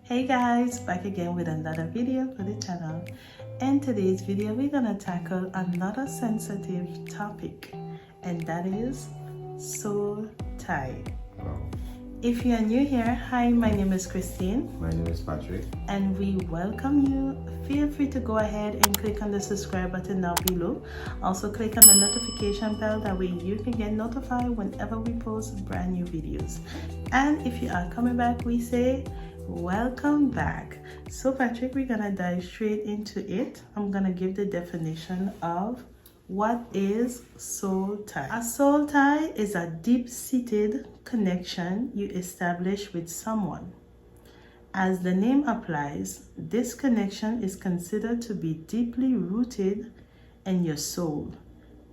Hey guys, back again with another video for the channel. In today's video, we're gonna tackle another sensitive topic, and that is soul tie. Wow. If you are new here, hi, my name is Christine. My name is Patrick. And we welcome you. Feel free to go ahead and click on the subscribe button down below. Also click on the notification bell, that way you can get notified whenever we post brand new videos. And if you are coming back, we say welcome back. So Patrick, we're gonna dive straight into it. I'm gonna give the definition of what is soul tie. A soul tie is a deep-seated connection you establish with someone. As the name applies, this connection is considered to be deeply rooted in your soul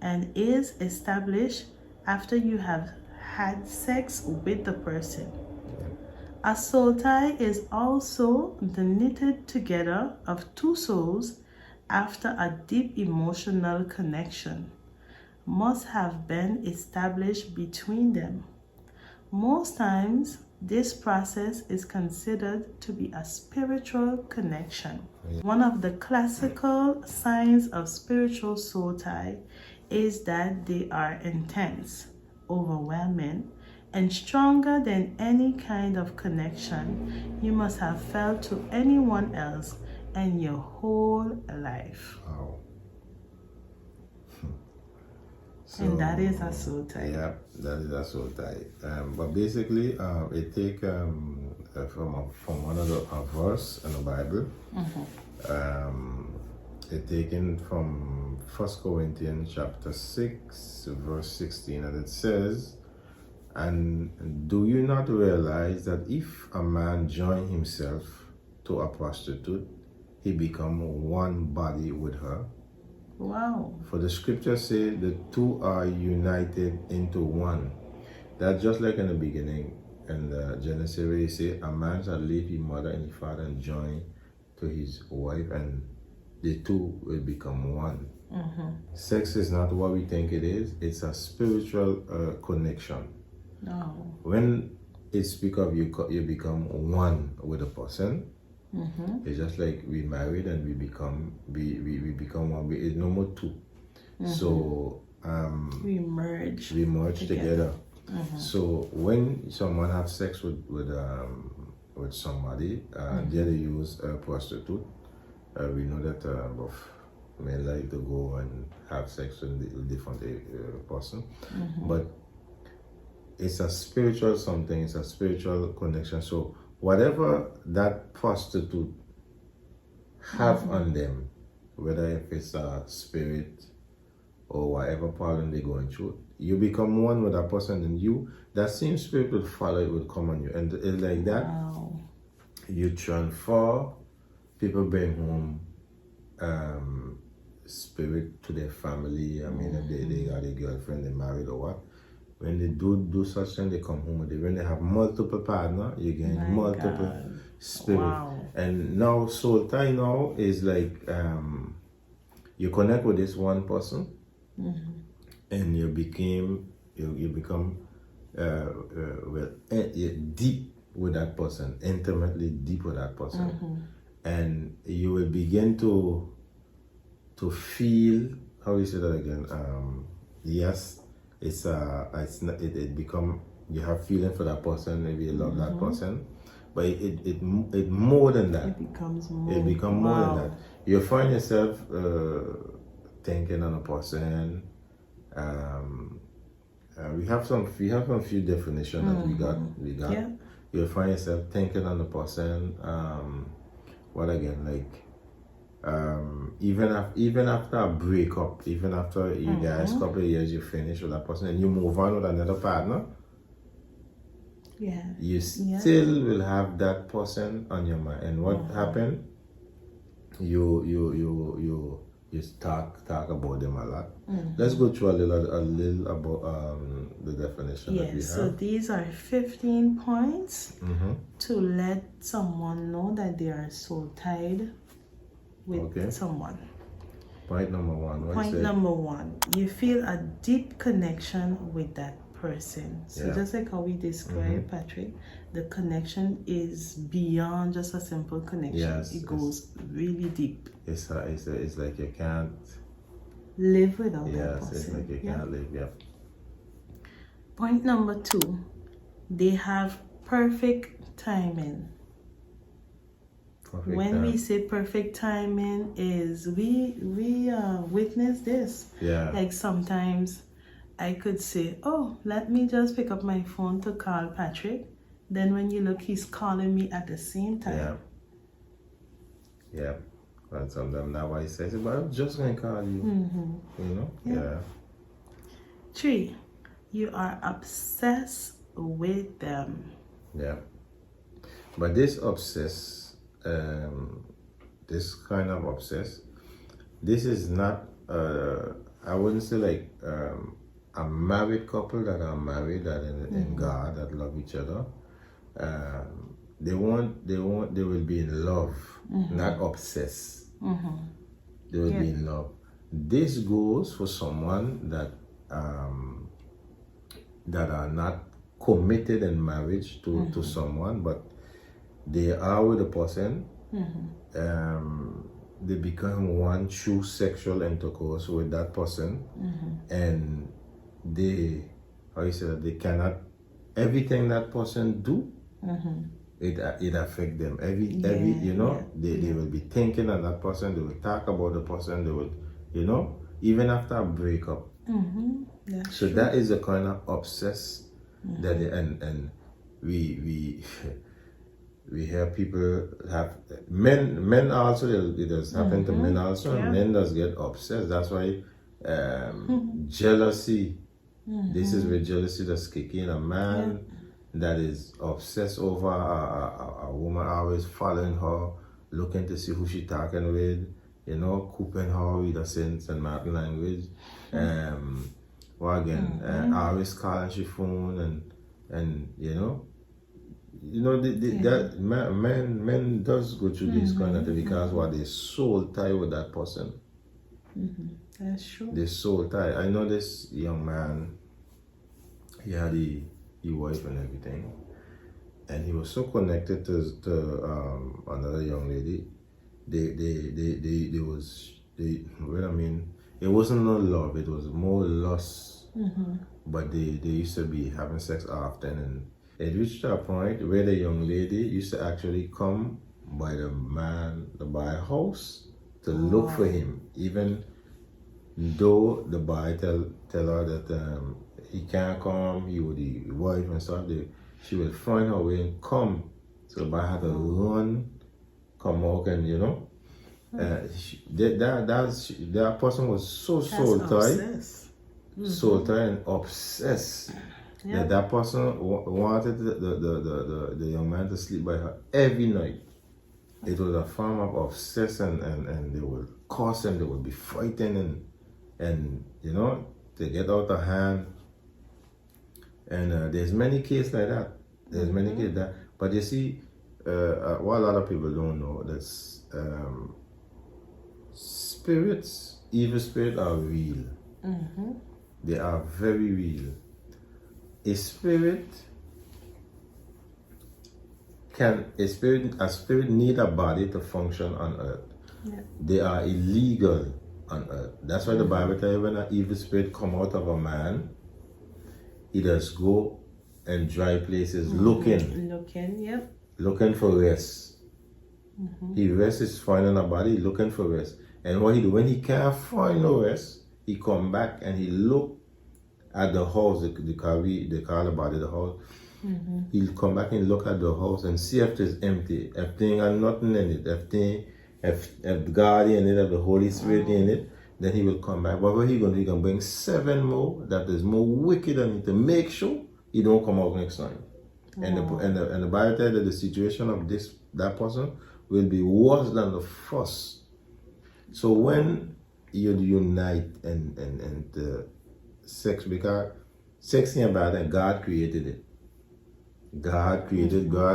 and is established after you have had sex with the person. A soul tie is also the knitted together of two souls after a deep emotional connection must have been established between them. Most times, this process is considered to be a spiritual connection. One of the classical signs of spiritual soul tie is that they are intense, overwhelming, and stronger than any kind of connection you must have felt to anyone else in your whole life. Wow. So, And that is a soul tie. Yeah, that is a soul tie. But basically, it take from one of a verse in the Bible. It taken from 1 Corinthians chapter 6, verse 16, and it says, "And do you not realize that if a man join himself to a prostitute, he become one body with her? Wow. For the scriptures say the two are united into one." That's just like in the beginning, in the Genesis, where you say a man shall leave his mother and his father and join to his wife, and the two will become one. Sex is not what we think it is. It's a spiritual connection. No. When it speaks of you become one with a person. It's just like we married and we become one. It's no more two. So We merge together. So when someone have sex with somebody, there they use a prostitute. We know that both men like to go and have sex with different person, but it's a spiritual something. It's a spiritual connection. So whatever that prostitute have on them, whether if it's a spirit or whatever problem they're going through, you become one with that person, and that same spirit will follow, it will come on you, and it's like that. Wow. You transfer. People bring home spirit to their family. I mean, if they got a girlfriend, they married or what. When they do such thing, they come home with it. When they have multiple partners, you get multiple spirit. Wow. And now soul tie now is like you connect with this one person, and you become deep with that person, intimately deep with that person, and you will begin to feel, how you say that again? Yes. It become, you have feeling for that person, maybe you love that person, but it more than that. It becomes more. It become more than that. You find yourself thinking on a person. We have some few definitions that we got. Yeah. You find yourself thinking on the person. What again? Like. Even after a breakup, even after you guys couple of years, you finish with that person and you move on with another partner, you still will have that person on your mind. And what happened? You talk about them a lot. Let's go through a little about the definition that we have. So these are 15 points to let someone know that they are soul tied with someone. Point number one. Point number one, you feel a deep connection with that person. So Yeah. just like how we describe Patrick, the connection is beyond just a simple connection. Yes, it goes really deep. It's like you can't Live without that yes, person. it's like you can't live. Yeah. Point number 2, they have perfect timing. Perfect When time. we say perfect timing is we witness this. Yeah. Like sometimes I could say, oh, let me just pick up my phone to call Patrick. Then when you look, he's calling me at the same time. Yeah. Yeah. And sometimes now I say, but I'm just going to call you. You know? Yeah. 3, you are obsessed with them. Yeah. But this kind of obsess, this is not, I wouldn't say like a married couple that are married, that in God, that love each other. They will be in love, not obsessed. They will be in love. This goes for someone that are not committed in marriage to someone, but they are with a person. They become one true sexual intercourse with that person, and they, how you say that, they cannot, everything that person do, it affect them. They will be thinking of that person. They will talk about the person. They will, even after a breakup. So that is a kind of obsess that and we hear people have men also, it does happen to men also. Men does get obsessed. That's why jealousy, this is where jealousy does kick in. A man that is obsessed over a woman, always following her, looking to see who she talking with, cooping her with a St. Martin language. Always calling she phone and that men does go through this kind of thing because they soul tie with that person. That's true. They soul tie. I know this young man, he had the wife and everything, and he was so connected to another young lady. It wasn't no love, it was more lust. But they used to be having sex often, and it reached a point where the young lady used to actually come by the house to look for him, even though the boy tell her that he can't come, he with the wife and stuff. She would find her way and come. So the boy had to run, come out, and that person was so soul tied. Soul tied and obsessed. That person wanted the young man to sleep by her every night. It was a form of obsession, and they would curse him, they would be fighting and they get out of hand. And there's many cases like that. There's many cases that. But you see, what a lot of people don't know, that's spirits, evil spirits are real. They are very real. A spirit need a body to function on earth. They are illegal on earth. That's why the Bible tells you when an evil spirit come out of a man, he does go in dry places looking for rest. He rests finding a body, looking for rest. And what he do, when he can't find no rest, he come back and he look at the house. They call the body the house. He'll come back and look at the house and see if it's empty, if there ain't nothing in it, if God in it, if the Holy Spirit in it, then he will come back. But what he gonna do? He gonna bring 7 more that is more wicked than it to make sure he don't come out next time. And the Bible tells that the situation of that person will be worse than the first. So when you unite and sex, because sex ain't bad and God created it. God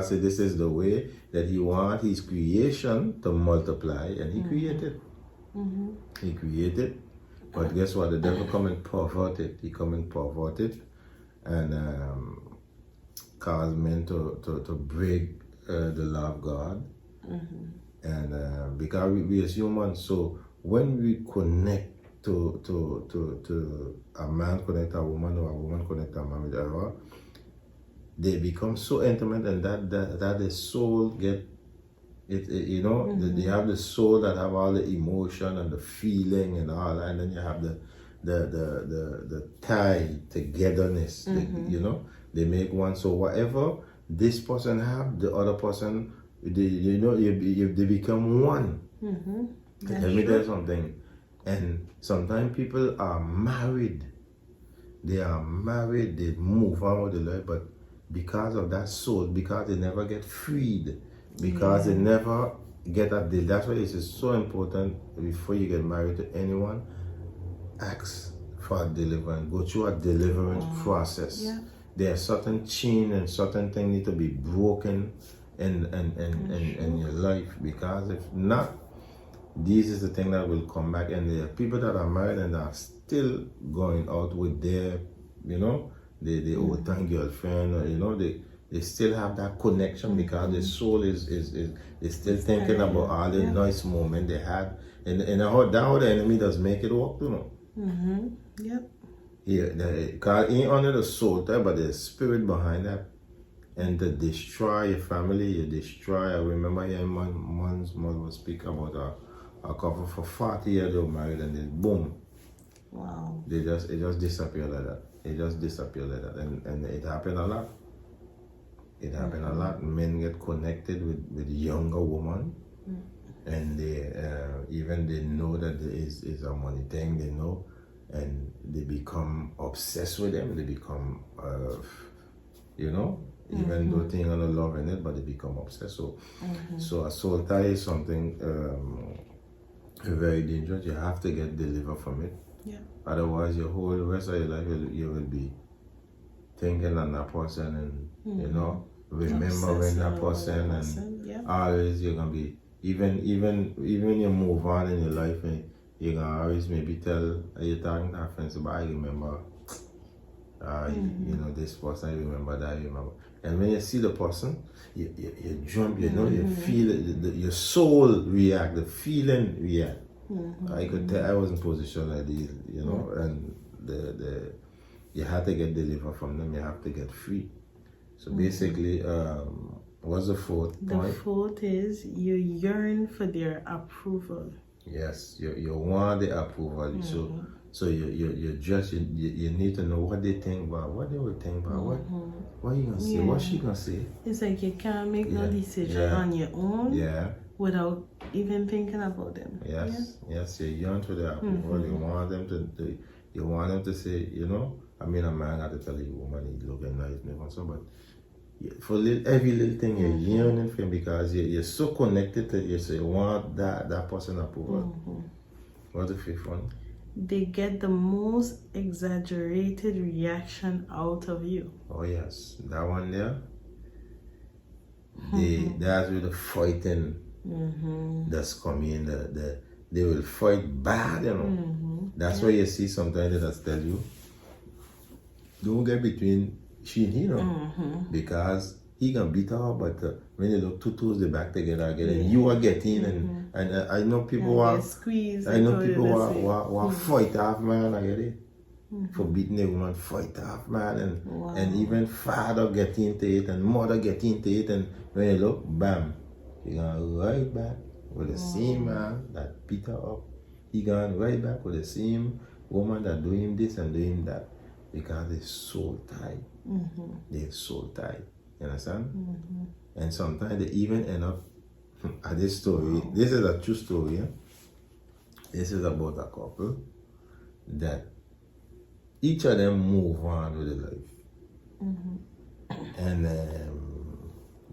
said this is the way that he wants his creation to multiply, and he created. He created. But guess what? The devil come and pervert it. He come and pervert it. and cause men to break the law of God. And because we as humans, so when we connect to a man connect to a woman, or a woman connect to a man with her, they become so intimate, and that the soul get it, you know, they have the soul that have all the emotion and the feeling and all that, and then you have the tie togetherness, you know, they make one. So whatever this person have, the other person, they become one. Let me tell you something. And sometimes people are married. They are married, they move on with their life, but because of that soul, because they never get freed, because they never get a deal. That's why it is so important before you get married to anyone, ask for a deliverance, go through a deliverance process. Yeah. There are certain chains and certain things need to be broken in your life, because if not, this is the thing that will come back. And there are people that are married and are still going out with their, you know, the old time girlfriend, or you know, they still have that connection because the soul is still thinking about all the nice moment they had, and how the enemy does make it work, you know. Yep. Yeah, because ain't only the soul there, but the spirit behind that. And to destroy your family, you destroy. I remember hearing one's mother was speaking about a couple for 40 years they were married, and then boom. Wow. It just disappeared like that. It just disappeared like that. And it happened a lot. It happened a lot. Men get connected with younger women, and they even they know that there is a money thing, they know, and they become obsessed with them. They become you know, even though they are not love in it, but they become obsessed. So a soul tie is something very dangerous. You have to get delivered from it. Yeah. Otherwise, your whole rest of your life you will be thinking on that person, and you know, remembering that person, and always you're gonna be even you move on in your life, and you're gonna always maybe tell you're talking to our friends about, I remember you know, this person, I remember that, you remember. And when you see the person, you jump, you know, you feel it, your soul react, the feeling react. I could tell I was in position like this, you know, and you have to get delivered from them, you have to get free. So basically, what's the fourth point? The fourth is you yearn for their approval. Yes, you want the approval. So you just you need to know what they think about, what they will think about, what you gonna say, what she gonna say. It's like you can't make no decision on your own without even thinking about them. Yes, you yearn for their approval. You want them to say, you know, I mean, a man got to tell you, woman, he's looking nice, and so, but for every little thing you're yearning for him, because you're so connected to you, so you want that person approval. What's the fifth one? They get the most exaggerated reaction out of you. Oh yes, that one there. That's where the fighting that's coming. They will fight bad, you know. That's why you see sometimes they just tell you, don't get between she and he, you know, because he can beat her, but when they look two toes, they back together again, and you are getting, and I know people who are squeezed. I know people who are fight half man, I get it, for beating a woman, fight half man, and even father get into it, and mother get into it, and when you look, bam, he gonna right back with the same man that beat her up. He gonna right back with the same woman that do him this and do him that, because they're soul tied. They're soul tied. You understand? And sometimes they even end up at this story. This is a true story. This is about a couple that each of them move on with their life. And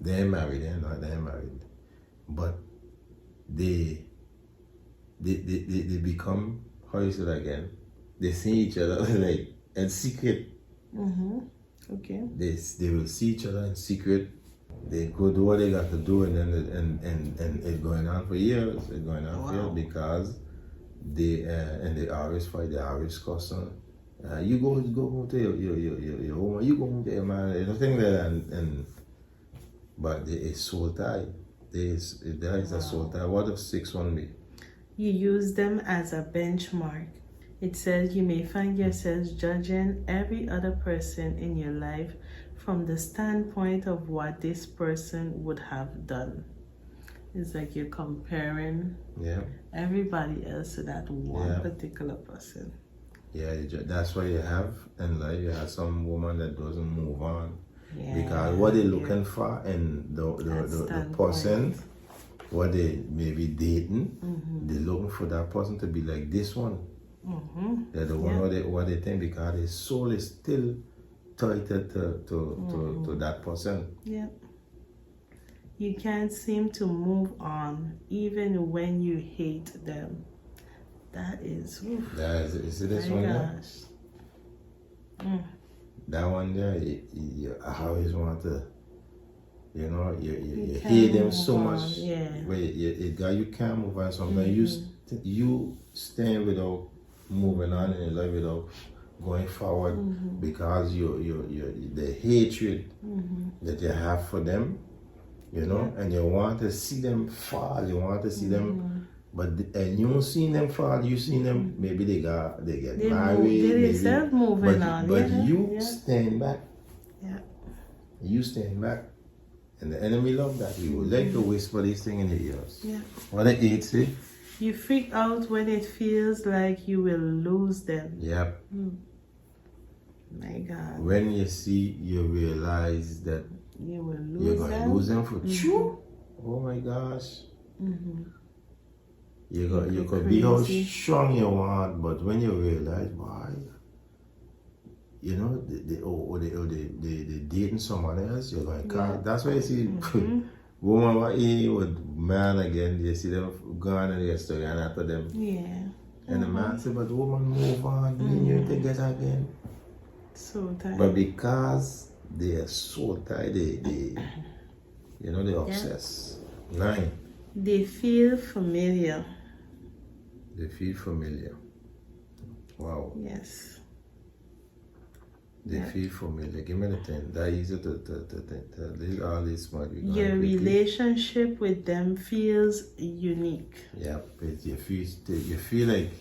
they're married, they're married. But they become, how you say that again? They see each other like in secret. Okay. They will see each other in secret. They go do what they got to do, and then and it's going on for years. It's going on for years because they always fight. They always cussing, You go home to your woman, you go home to your man, you know, things like that. But there is soul tie. There is a soul tie. What does 6-1 be? You use them as a benchmark. It says you may find yourselves judging every other person in your life from the standpoint of what this person would have done. It's like you're comparing everybody else to that one particular person. Yeah, that's why you have in life, you have some woman that doesn't move on. Because what they're looking for and the person, what they may be dating, they're looking for that person to be like this one. They're the one what they think, because their soul is still tied to that person. Yeah. You can't seem to move on even when you hate them. That is. Is it this one there? That one there, you always want to, you know, you hate them so much. But you can't move on. Sometimes you stand without moving on in your life, without going forward, because the hatred that you have for them, you know, and you want to see them fall, you want to see them, and you don't see them fall, you see them, maybe they get married, but you stand back. You stand back. And the enemy love that. He would like to whisper these things in your ears. What the 8 say? You freak out when it feels like you will lose them. My God. When you realize that you will you're going to lose them for true. Oh my gosh. You could be how strong you want, but when you realize, why, you know, they dating someone else, you're going to cry. That's why you see woman with man again, you see them going in their story and after them. And the man said, but the woman move on, you need to get again. So tight. But because they are so tight, they you know, they're obsessed. 9. They feel familiar. They feel familiar. Wow. Yes. They feel familiar. Give me the 10. That easy to all these smart. Your relationship with them feels unique. Yeah, but you feel like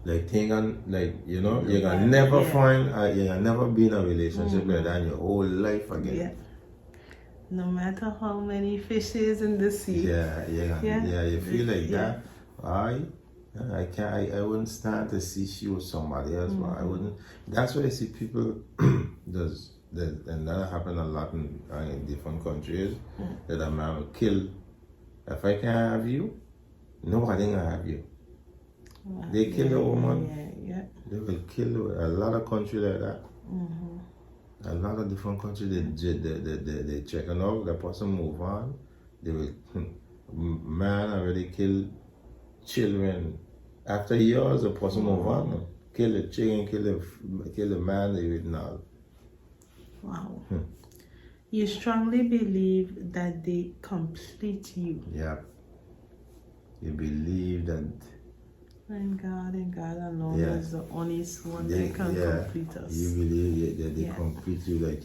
like thinking, like, you know, you're gonna never find you're gonna never be in a relationship like that in your whole life again. No matter how many fishes in the sea. You feel like that. I wouldn't stand to see she was somebody else, but I wouldn't. That's why I see people and that happen a lot in different countries, that a man will kill. If I can't have you, nobody can have you. They kill a woman. They will kill a lot of countries like that. A lot of different countries, they checking out, the person move on. They will, man already kill children. After years, the person move on. Kill the chicken, kill the man, they will not. Wow. You strongly believe that they complete you. Yeah. You believe that. And God alone is the only one that can complete us. You believe that they complete you, like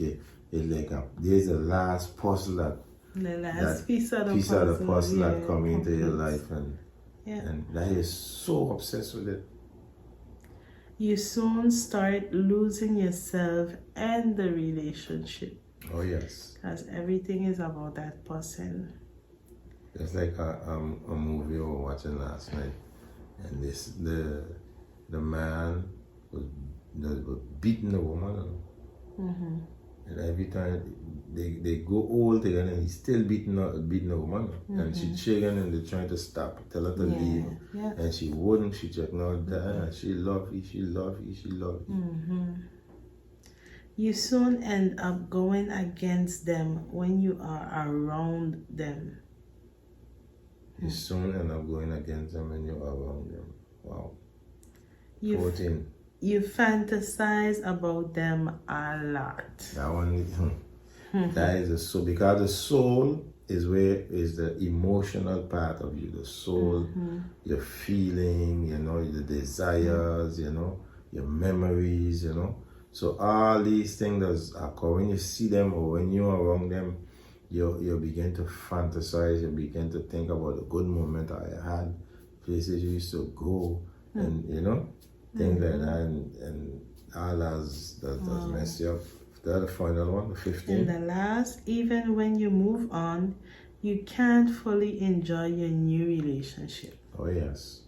there's the last puzzle that piece of the puzzle that come into your life, and that is so obsessed with it. You soon start losing yourself and the relationship. Oh yes. Because everything is about that person. It's like a movie we were watching last night. And the man was beating the woman. And every time they go all together, and he's still beating the woman. And she's shaking and they're trying to stop, tell her to leave. And she wouldn't, she just not there. And she love you. You soon end up going against them when you are around them. You soon end up going against them when you're around them. Wow. 14. You fantasize about them a lot. That one, that is a soul. Because the soul is where is the emotional part of you, the soul, your feeling, you know, the desires, you know, your memories, you know. So all these things that occur when you see them or when you're around them, you begin to fantasize, you begin to think about the good moment I had, places you used to go, and you know, things like that, and all that mess you up. The final one, the 15. And the last, even when you move on, you can't fully enjoy your new relationship. Oh yes.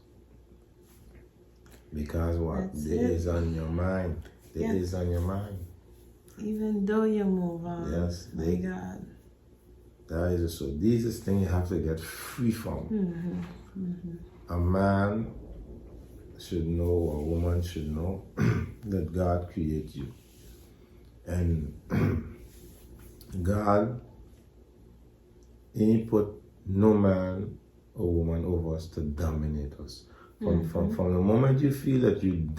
Because what? There is on your mind. There is on your mind. Even though you move on. Yes. My God. That is so. These are things you have to get free from. A man should know, or a woman should know that God created you. And God, He put no man or woman over us to dominate us. From the moment you feel that you've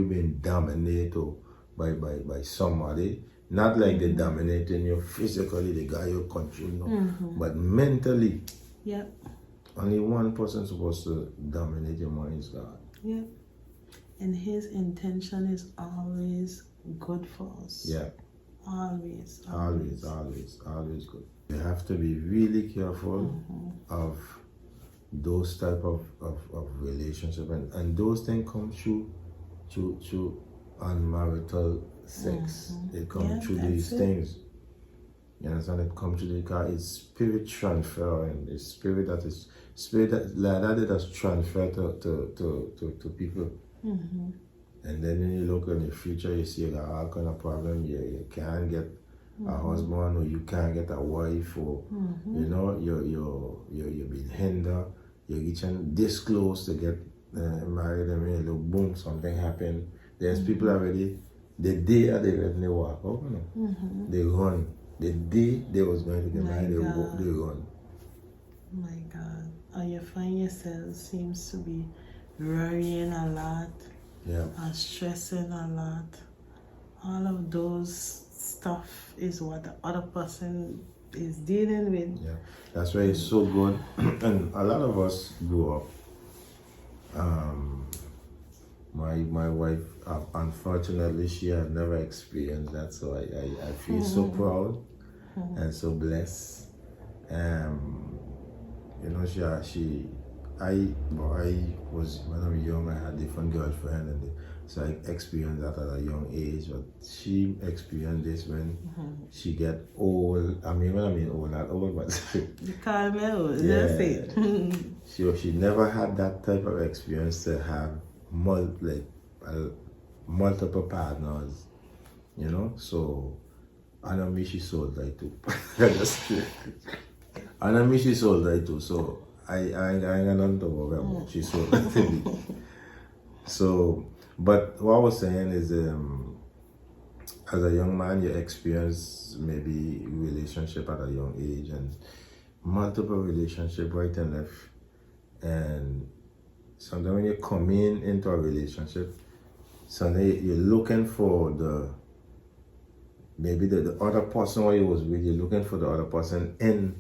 been dominated by somebody, not like they're dominating you physically, the guy you control, no, but mentally. Yep. Only one person supposed to dominate your mind is God. Yep. And His intention is always good for us. Yeah. Always good. You have to be really careful of those type of relationship, and those things come through unmarital sex. It comes through these things. You understand? It comes through because it's spirit transfer, and it's spirit that is transferred to people. And then when you look in the future, you see you got all kind of problem. You can't get a husband, or you can't get a wife, or you know, you're being hindered. You're getting this close to get married, and when you look, boom, something happened. There's people already. The day that they let me walk out, you know, they run. The day they was going to get married, they run. My God, or you find yourself seems to be worrying a lot. Yeah. Stressing a lot. All of those stuff is what the other person is dealing with. Yeah, that's why it's so good. And a lot of us grew up. My wife, unfortunately, she had never experienced that, so I feel so proud and so blessed. You know, I was, when I was young, I had different girlfriends, and so I experienced that at a young age. But she experienced this when she get old. I mean, when I mean old, not old, but you call me old. Yeah. She never had that type of experience to have multiple partners, you know. So, and I mean, she sold that too. And I mean, she sold that too. So. I ain't got nothing to worry about. She sold that to me. So, but what I was saying is, as a young man, you experience maybe relationship at a young age, and multiple relationship right and left. And sometimes when you come into a relationship, sometimes you're looking for maybe the other person who you was with, you're looking for the other person in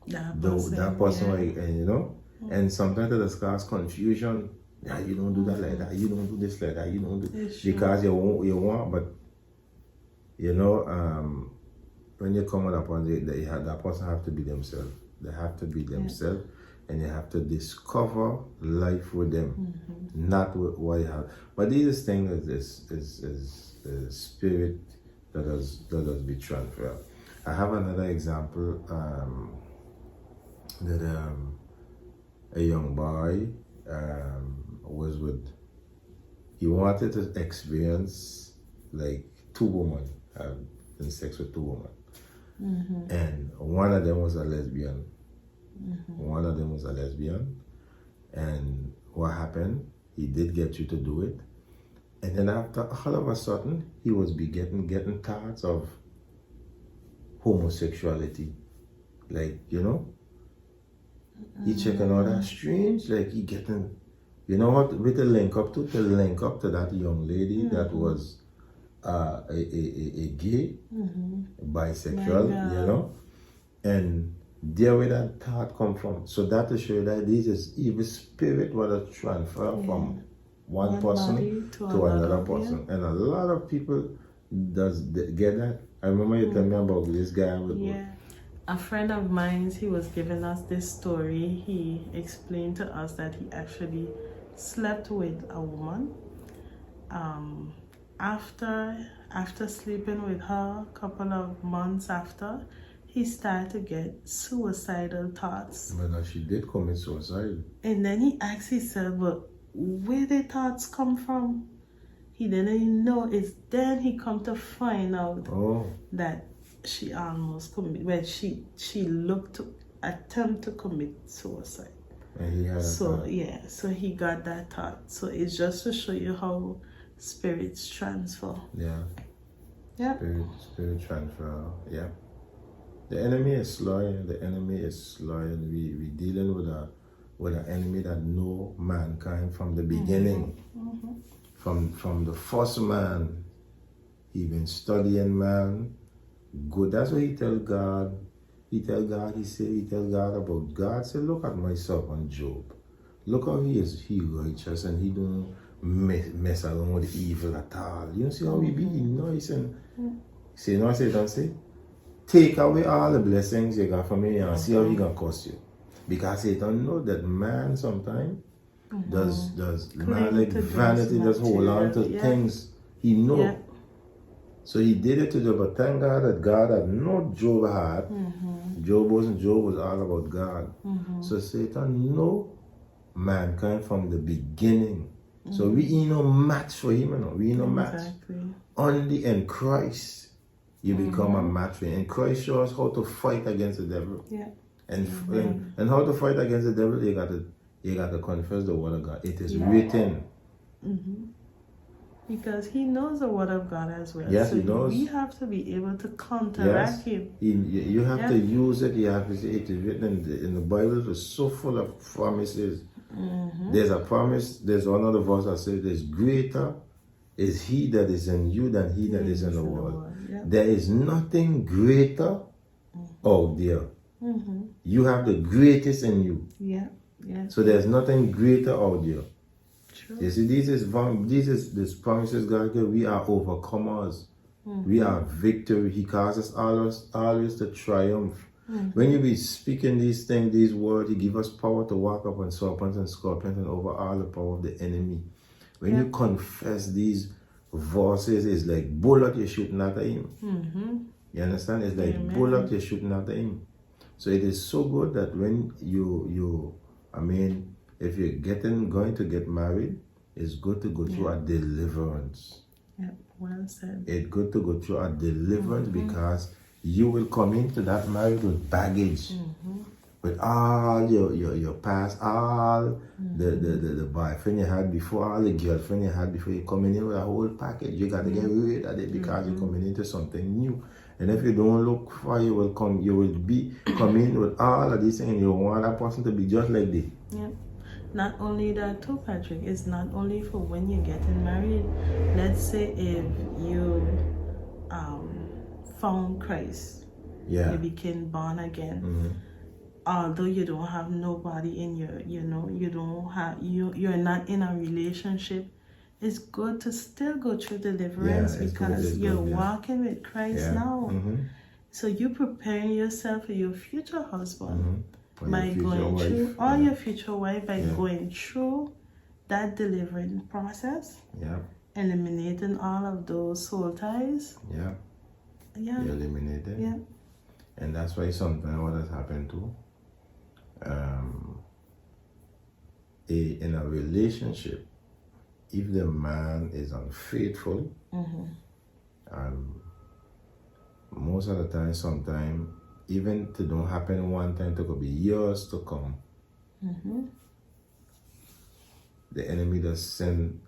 that person, and you know, and sometimes it just cause confusion. Yeah, you don't do that like that. You don't do this like that. You don't do because you want, but you know, when you come upon that person have to be themselves. They have to be themselves, and you have to discover life with them, not with what you have. But these things is spirit that does be transferred. I have another example. That a young boy was with, he wanted to experience like two women, having sex with two women, and one of them was a lesbian. One of them was a lesbian, and what happened? He did get you to do it, and then after all of a sudden he was getting thoughts of homosexuality, like, you know. He checking all that strange, like he getting, you know what, with the link up to that young lady that was a gay, bisexual, you know, and there where that thought come from. So that to show you that this is evil spirit what a transfer from one person to another person. And a lot of people does get that. I remember you telling me about this guy. A friend of mine, he was giving us this story. He explained to us that he actually slept with a woman. After sleeping with her a couple of months after, he started to get suicidal thoughts. But she did commit suicide. And then he asked himself, but where the thoughts come from? He didn't even know. It's then he come to find out that she almost committed. Well, she looked to attempt to commit suicide. And he had so he got that thought. So it's just to show you how spirits transfer. Spirit transfer. The enemy is loyal. The enemy is loyal. We dealing with an enemy that know mankind from the beginning. From the first man, he been studying man. Good. That's what he tell God. He tell God about God. Say, look at myself on Job. Look how he righteous and he don't mess around with evil at all. You don't see how he be nice and say no, say don't say. Take away all the blessings you got from me and see how he gonna cost you. Because Satan know that man sometimes does man like vanity, does hold on to things he know. So he did it to Job, but thank God that God had no Job had. Job was all about God. So Satan know mankind from the beginning. So we ain't no match for him, you know. We ain't no match. Only in Christ you become a match for him. And Christ shows us how to fight against the devil. And how to fight against the devil, you got to confess the word of God. It is written. Because he knows the word of God as well. Yes, so he knows. We have to be able to counteract him. You have to use it. You have to say it is written in the Bible. It's so full of promises. There's a promise. There's another verse that says, "There's greater is he that is in you than he that is in the world." There is nothing greater out there. You have the greatest in you. So there's nothing greater out there. You see, this promises God gives. We are overcomers. We are victory. He causes always to triumph. When you be speaking these things, these words, He give us power to walk up on serpents and scorpions and over all the power of the enemy. When you confess these verses, it's like bullet you're shooting at him. You understand? It's like bullet you're shooting at him. So it is so good that when if you're going to get married, it's good to go through a deliverance. Well said. It's good to go through a deliverance because you will come into that marriage with baggage, with all your past, all the boyfriend you had before, all the girlfriend you had before. You coming in with a whole package. You got to get rid of it because you're coming into something new. And if you don't look for, you will come in with all of these things, and you want that person to be just like this. Not only that too, Patrick, it's not only for when you're getting married. Let's say if you found Christ, you became born again. Although you don't have nobody in you're not in a relationship, it's good to still go through deliverance because you're walking with Christ now. So you're preparing yourself for your future husband by going through, or your future wife, by going through that delivering process, eliminating all of those soul ties. You eliminate it. And that's why sometimes what has happened too, in a relationship, if the man is unfaithful, most of the time, sometimes, even if it don't happen one time, it could be years to come. The enemy does send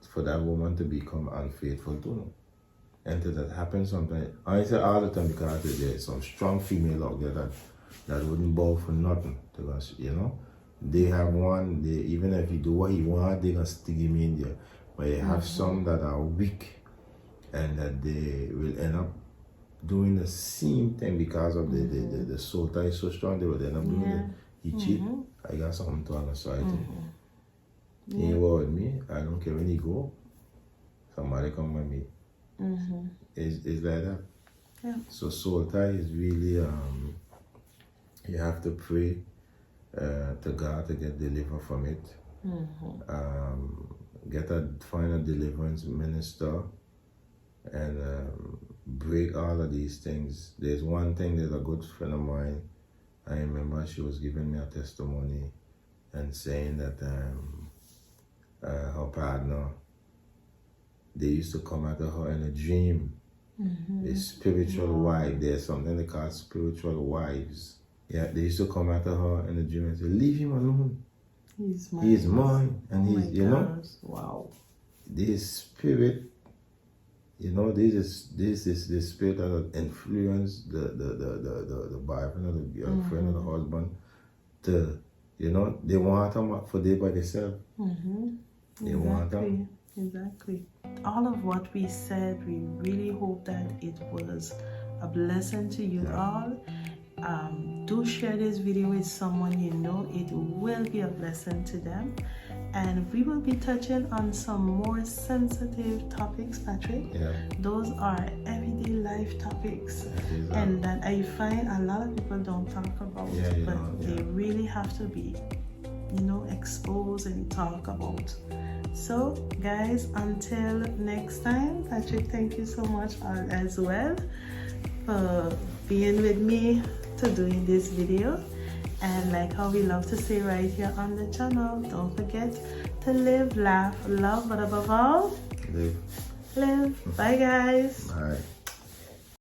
for that woman to become unfaithful too. And that happens sometimes. I say all the time because there's some strong female out there that wouldn't bow for nothing. Because, they have one, even if you do what you want, they're going to stick him in there. But you have some that are weak and that they will end up doing the same thing because of the soul tie is so strong. They would end up doing it. He cheat. I got something to on the side. He ain't with me. I don't care when he go. Somebody come with me. It's like that. Yeah. So soul tie is really you have to pray to God to get delivered from it. Find a deliverance minister and break all of these things. There's one thing. There's a good friend of mine. I remember she was giving me a testimony and saying that her partner, they used to come at her in a dream. The spiritual wife. There's something they call spiritual wives. Yeah, they used to come at her in a dream and say, "Leave him alone. He's mine." He's mine." And he's, you know, wow. This spirit, you know, this is the spirit that influence the boyfriend or the girlfriend or the husband to, you know, they want them for day by themselves. They want them. Exactly. All of what we said, we really hope that it was a blessing to you all. Do share this video with someone you know. It will be a blessing to them. And we will be touching on some more sensitive topics, Patrick. Yeah. Those are everyday life topics. And that I find a lot of people don't talk about. But they really have to be, you know, exposed and talk about. So guys, until next time, Patrick, thank you so much as well for being with me to doing this video. And like how we love to say right here on the channel, don't forget to live, laugh, love, but above all, live. Bye guys. Bye.